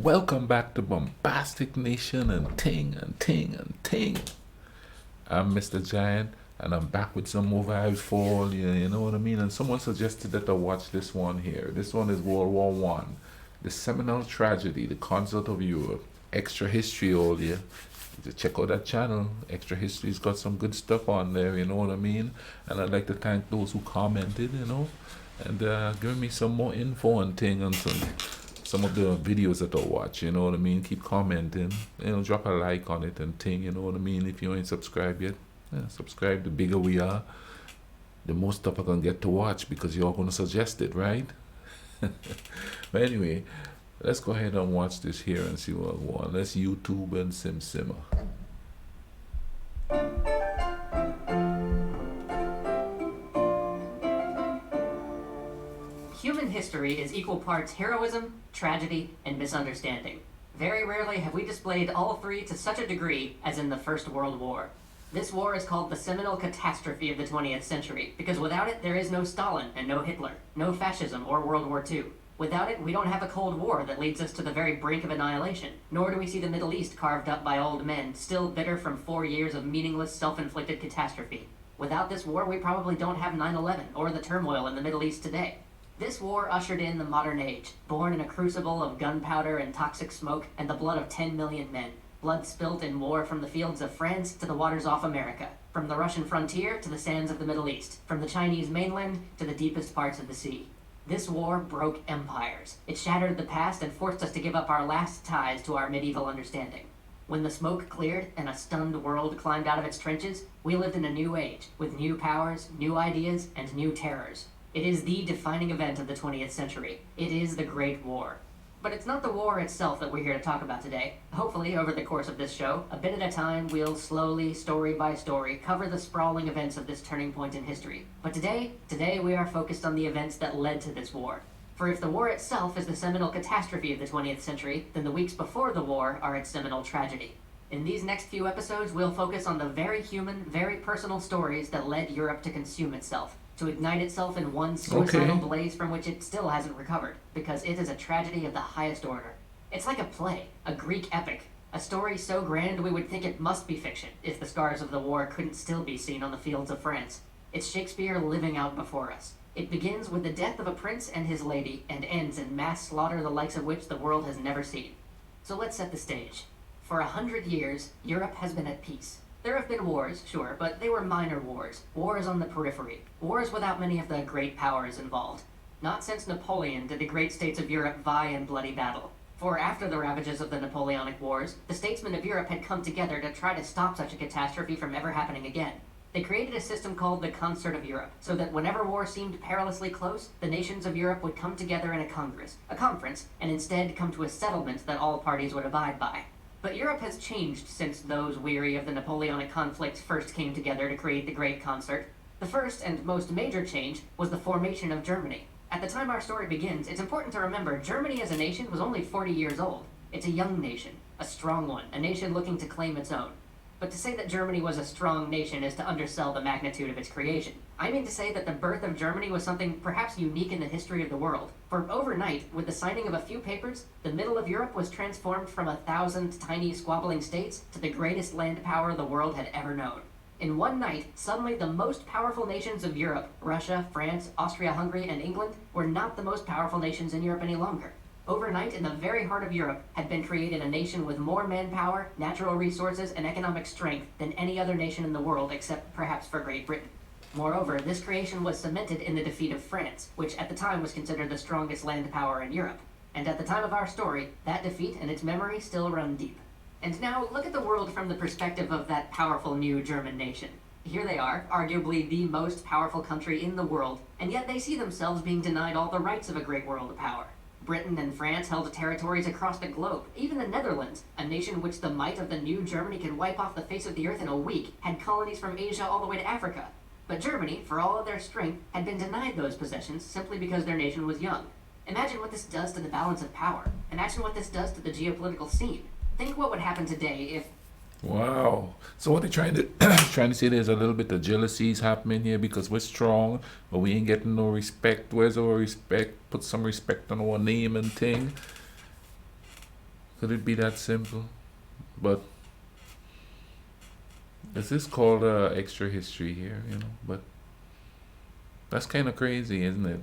Welcome back to Bombastic Nation and Ting and Ting and Ting. I'm Mr. Giant and I'm back with some more vibes for all you know what I mean? And someone suggested that I watch this one here. This one is World War One. The Seminal Tragedy, the Concert of Europe. Extra history all you. Just check out that channel. Extra History's got some good stuff on there, you know what I mean? And I'd like to thank those who commented, and giving me some more info and thing on some of the videos that I watch, you know what I mean? Keep commenting, drop a like on it and thing, you know what I mean? If you ain't subscribed yet, subscribe. The bigger we are, the more stuff I can get to watch because you're gonna suggest it, right? But anyway, let's go ahead and watch this here and see what I want. Let's YouTube and simmer. Human history is equal parts heroism, tragedy, and misunderstanding. Very rarely have we displayed all three to such a degree as in the First World War. This war is called the seminal catastrophe of the 20th century, because without it there is no Stalin and no Hitler, no fascism or World War II. Without it, we don't have a Cold War that leads us to the very brink of annihilation, nor do we see the Middle East carved up by old men, still bitter from 4 years of meaningless, self-inflicted catastrophe. Without this war, we probably don't have 9/11 or the turmoil in the Middle East today. This war ushered in the modern age, born in a crucible of gunpowder and toxic smoke and the blood of 10 million men. Blood spilt in war from the fields of France to the waters off America, from the Russian frontier to the sands of the Middle East, from the Chinese mainland to the deepest parts of the sea. This war broke empires. It shattered the past and forced us to give up our last ties to our medieval understanding. When the smoke cleared and a stunned world climbed out of its trenches, we lived in a new age, with new powers, new ideas, and new terrors. It is the defining event of the 20th century. It is the Great War. But it's not the war itself that we're here to talk about today. Hopefully, over the course of this show, a bit at a time, we'll slowly, story by story, cover the sprawling events of this turning point in history. But today we are focused on the events that led to this war. For if the war itself is the seminal catastrophe of the 20th century, then the weeks before the war are its seminal tragedy. In these next few episodes, we'll focus on the very human, very personal stories that led Europe to consume itself, to ignite itself in one suicidal blaze from which it still hasn't recovered, because it is a tragedy of the highest order. It's like a play, a Greek epic, a story so grand we would think it must be fiction if the scars of the war couldn't still be seen on the fields of France. It's Shakespeare living out before us. It begins with the death of a prince and his lady, and ends in mass slaughter the likes of which the world has never seen. So let's set the stage. For 100 years, Europe has been at peace. There have been wars, sure, but they were minor wars. Wars on the periphery. Wars without many of the great powers involved. Not since Napoleon did the great states of Europe vie in bloody battle. For after the ravages of the Napoleonic Wars, the statesmen of Europe had come together to try to stop such a catastrophe from ever happening again. They created a system called the Concert of Europe, so that whenever war seemed perilously close, the nations of Europe would come together in a conference, and instead come to a settlement that all parties would abide by. But Europe has changed since those weary of the Napoleonic conflict first came together to create the Great Concert. The first and most major change was the formation of Germany. At the time our story begins, it's important to remember Germany as a nation was only 40 years old. It's a young nation, a strong one, a nation looking to claim its own. But to say that Germany was a strong nation is to undersell the magnitude of its creation. I mean to say that the birth of Germany was something perhaps unique in the history of the world. For overnight, with the signing of a few papers, the middle of Europe was transformed from 1,000 tiny squabbling states to the greatest land power the world had ever known. In one night, suddenly the most powerful nations of Europe, Russia, France, Austria-Hungary, and England, were not the most powerful nations in Europe any longer. Overnight, in the very heart of Europe, had been created a nation with more manpower, natural resources, and economic strength than any other nation in the world except perhaps for Great Britain. Moreover, this creation was cemented in the defeat of France, which at the time was considered the strongest land power in Europe. And at the time of our story, that defeat and its memory still run deep. And now, look at the world from the perspective of that powerful new German nation. Here they are, arguably the most powerful country in the world, and yet they see themselves being denied all the rights of a great world power. Britain and France held territories across the globe. Even the Netherlands, a nation which the might of the new Germany could wipe off the face of the earth in a week, had colonies from Asia all the way to Africa. But Germany, for all of their strength, had been denied those possessions simply because their nation was young. Imagine what this does to the balance of power. Imagine what this does to the geopolitical scene. Think what would happen today if Wow. So what they're trying to trying to say there's a little bit of jealousies happening here because we're strong, but we ain't getting no respect. Where's our respect? Put some respect on our name and thing. Could it be that simple? But this is called extra history here, you know. But that's kind of crazy, isn't it?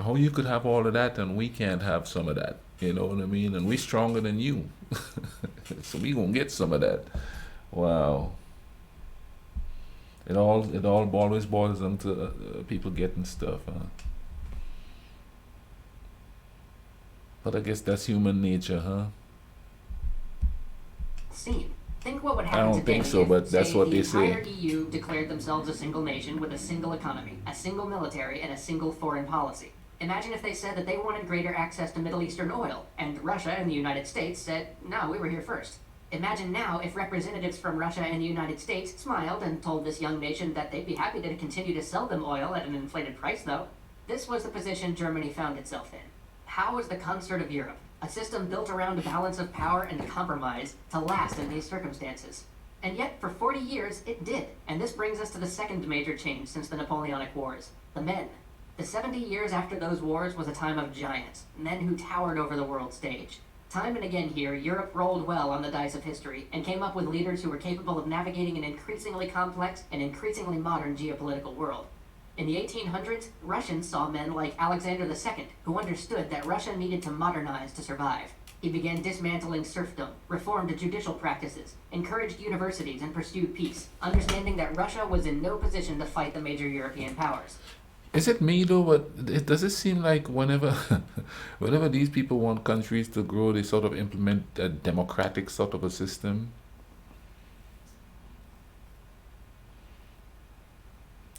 How you could have all of that and we can't have some of that. You know what I mean? And we stronger than you, so we gonna get some of that. Wow. It all always boils down to people getting stuff. Huh? But I guess that's human nature, huh? Scene. Think what would I happen don't today think so, if, but that's say, what the they say. entire EU declared themselves a single nation with a single economy, a single military, and a single foreign policy. Imagine if they said that they wanted greater access to Middle Eastern oil, and Russia and the United States said, no, we were here first. Imagine now if representatives from Russia and the United States smiled and told this young nation that they'd be happy to continue to sell them oil at an inflated price, though. This was the position Germany found itself in. How was the concert of Europe, a system built around a balance of power and compromise, to last in these circumstances? And yet, for 40 years, it did. And this brings us to the second major change since the Napoleonic Wars: the men. The 70 years after those wars was a time of giants, men who towered over the world stage. Time and again here, Europe rolled well on the dice of history and came up with leaders who were capable of navigating an increasingly complex and increasingly modern geopolitical world. In the 1800s, Russians saw men like Alexander II, who understood that Russia needed to modernize to survive. He began dismantling serfdom, reformed judicial practices, encouraged universities, and pursued peace, understanding that Russia was in no position to fight the major European powers. Is it me though? But does it seem like whenever, whenever these people want countries to grow, they sort of implement a democratic sort of a system?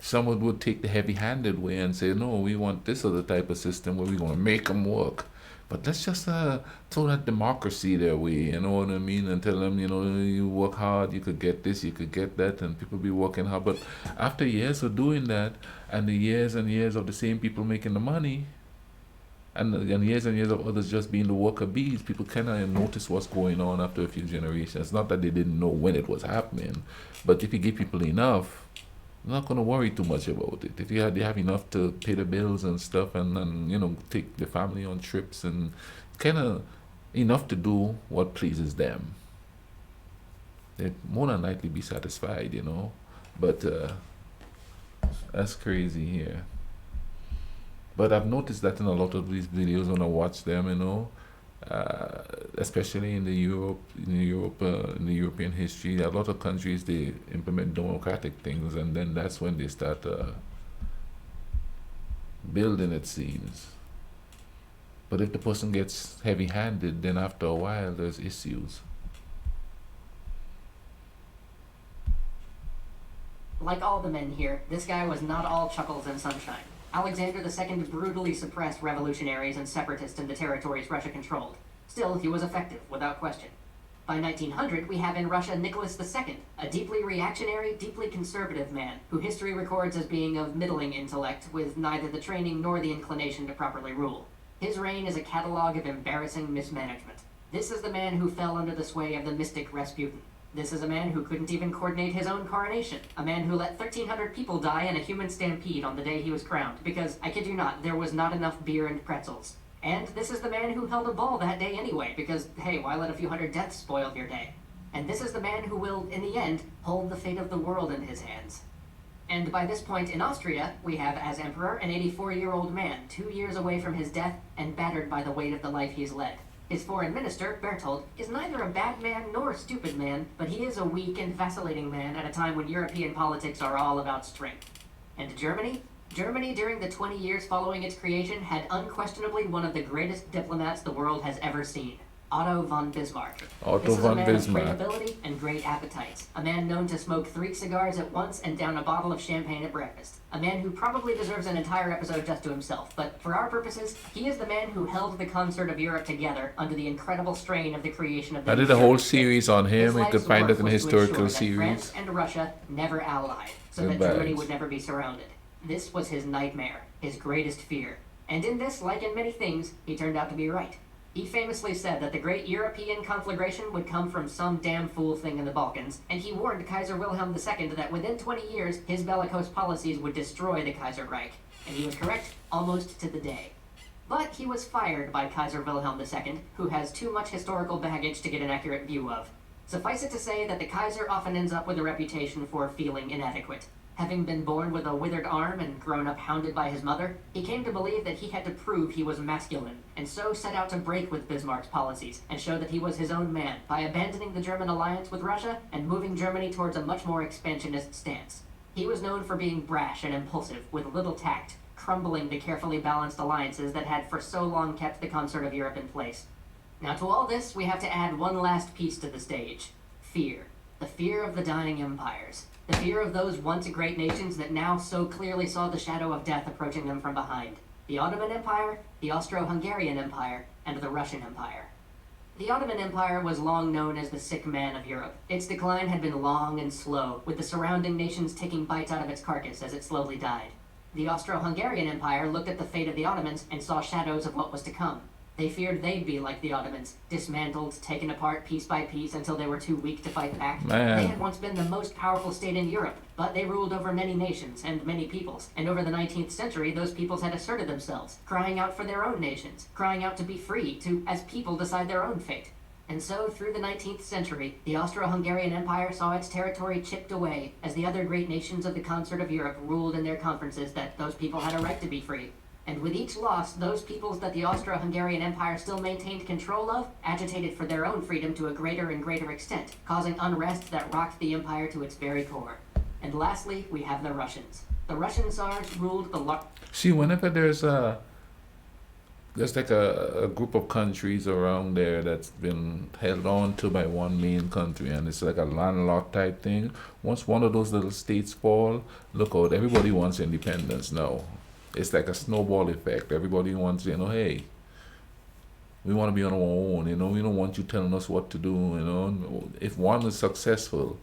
Someone would take the heavy-handed way and say, no, we want this other type of system where we're going to make them work. But let's just throw that democracy their way, you know what I mean? And tell them, you know, you work hard, you could get this, you could get that, and people be working hard. But after years of doing that, and the years and years of the same people making the money, and years and years of others just being the worker bees, people kind of notice what's going on after a few generations. Not that they didn't know when it was happening, but if you give people enough, they're not going to worry too much about it. If they have enough to pay the bills and stuff, and you know, take the family on trips, and kind of enough to do what pleases them, they'd more than likely be satisfied, you know. But that's crazy here. But I've noticed that in a lot of these videos when I watch them, you know, especially in in the European history, a lot of countries they implement democratic things, and then that's when they start building, it seems. But if the person gets heavy-handed, then after a while there's issues. Like all the men here, this guy was not all chuckles and sunshine. Alexander II brutally suppressed revolutionaries and separatists in the territories Russia controlled. Still, he was effective, without question. By 1900, we have in Russia Nicholas II, a deeply reactionary, deeply conservative man, who history records as being of middling intellect, with neither the training nor the inclination to properly rule. His reign is a catalogue of embarrassing mismanagement. This is the man who fell under the sway of the mystic Rasputin. This is a man who couldn't even coordinate his own coronation. A man who let 1,300 people die in a human stampede on the day he was crowned, because, I kid you not, there was not enough beer and pretzels. And this is the man who held a ball that day anyway, because, hey, why let a few hundred deaths spoil your day? And this is the man who will, in the end, hold the fate of the world in his hands. And by this point in Austria, we have as emperor an 84-year-old man, 2 years away from his death and battered by the weight of the life he's led. His foreign minister, Berthold, is neither a bad man nor a stupid man, but he is a weak and vacillating man at a time when European politics are all about strength. And Germany? Germany, during the 20 years following its creation, had unquestionably one of the greatest diplomats the world has ever seen. Otto von Bismarck. Otto von This is a man Bismarck. of great ability and great appetites. A man known to smoke 3 cigars at once and down a bottle of champagne at breakfast. A man who probably deserves an entire episode just to himself, but for our purposes, he is the man who held the concert of Europe together under the incredible strain of the creation of the I did a whole German state. series on him. His You could life's find work it in a was to ensure historical that series. France and Russia never allied, so that Goodbye. Germany would never be surrounded. This was his nightmare, his greatest fear. And in this, like in many things, he turned out to be right. He famously said that the great European conflagration would come from some damn fool thing in the Balkans, and he warned Kaiser Wilhelm II that within 20 years, his bellicose policies would destroy the Kaiser Reich. And he was correct almost to the day. But he was fired by Kaiser Wilhelm II, who has too much historical baggage to get an accurate view of. Suffice it to say that the Kaiser often ends up with a reputation for feeling inadequate. Having been born with a withered arm and grown up hounded by his mother, he came to believe that he had to prove he was masculine, and so set out to break with Bismarck's policies and show that he was his own man by abandoning the German alliance with Russia and moving Germany towards a much more expansionist stance. He was known for being brash and impulsive, with little tact, crumbling the carefully balanced alliances that had for so long kept the concert of Europe in place. Now to all this, we have to add one last piece to the stage. Fear. The fear of the dying empires. The fear of those once great nations that now so clearly saw the shadow of death approaching them from behind. The Ottoman Empire, the Austro-Hungarian Empire, and the Russian Empire. The Ottoman Empire was long known as the sick man of Europe. Its decline had been long and slow, with the surrounding nations taking bites out of its carcass as it slowly died. The Austro-Hungarian Empire looked at the fate of the Ottomans and saw shadows of what was to come. They feared they'd be like the Ottomans, dismantled, taken apart piece by piece until they were too weak to fight back. Man. They had once been the most powerful state in Europe, but they ruled over many nations and many peoples, and over the 19th century those peoples had asserted themselves, crying out for their own nations, crying out to be free, to, as people, decide their own fate. And so, through the 19th century, the Austro-Hungarian Empire saw its territory chipped away as the other great nations of the concert of Europe ruled in their conferences that those people had a right to be free. And with each loss, those peoples that the Austro-Hungarian Empire still maintained control of agitated for their own freedom to a greater and greater extent, causing unrest that rocked the empire to its very core. And lastly, we have the Russians. The Russian Tsars ruled the See, whenever there's like a group of countries around there that's been held on to by one main country, and it's like a landlocked type thing. Once one of those little states fall, look out, everybody wants independence now. It's like a snowball effect. Everybody wants, hey, we want to be on our own, we don't want you telling us what to do, If one is successful,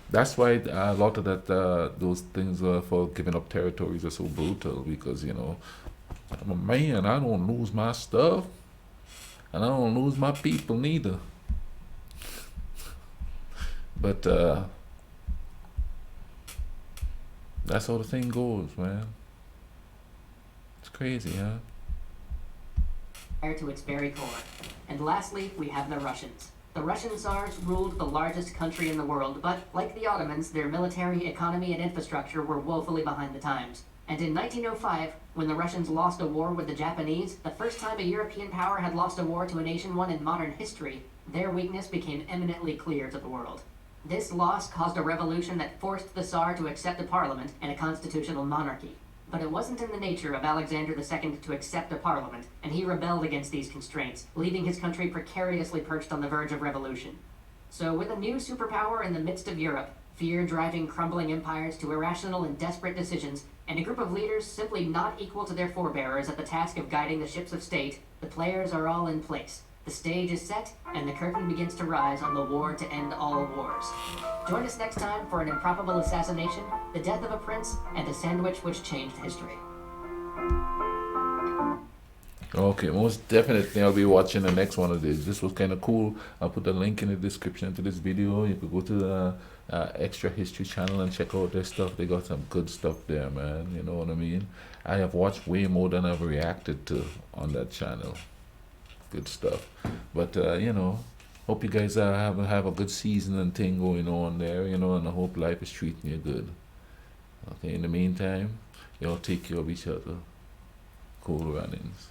that's why a lot of that, those things for giving up territories are so brutal, because, I'm a man, I don't lose my stuff, and I don't lose my people neither. But that's how the thing goes, man. Crazy, huh? to its very core. And lastly, we have the Russians. The Russian Tsars ruled the largest country in the world, but like the Ottomans, their military, economy, and infrastructure were woefully behind the times. And in 1905, when the Russians lost a war with the Japanese, the first time a European power had lost a war to a nation won in modern history, their weakness became eminently clear to the world. This loss caused a revolution that forced the Tsar to accept a parliament and a constitutional monarchy. But it wasn't in the nature of Alexander II to accept a parliament, and he rebelled against these constraints, leaving his country precariously perched on the verge of revolution. So with a new superpower in the midst of Europe, fear driving crumbling empires to irrational and desperate decisions, and a group of leaders simply not equal to their forebearers at the task of guiding the ships of state, the players are all in place. The stage is set, and the curtain begins to rise on the war to end all wars. Join us next time for an improbable assassination, the death of a prince, and a sandwich which changed history. Okay, most definitely I'll be watching the next one of these. This was kind of cool. I'll put a link in the description to this video. You could go to the Extra History channel and check out their stuff. They got some good stuff there, man. You know what I mean? I have watched way more than I've reacted to on that channel. Good stuff. But hope you guys have a good season and thing going on there, and I hope life is treating you good. Okay, in the meantime, y'all take care of each other. Cool runnings.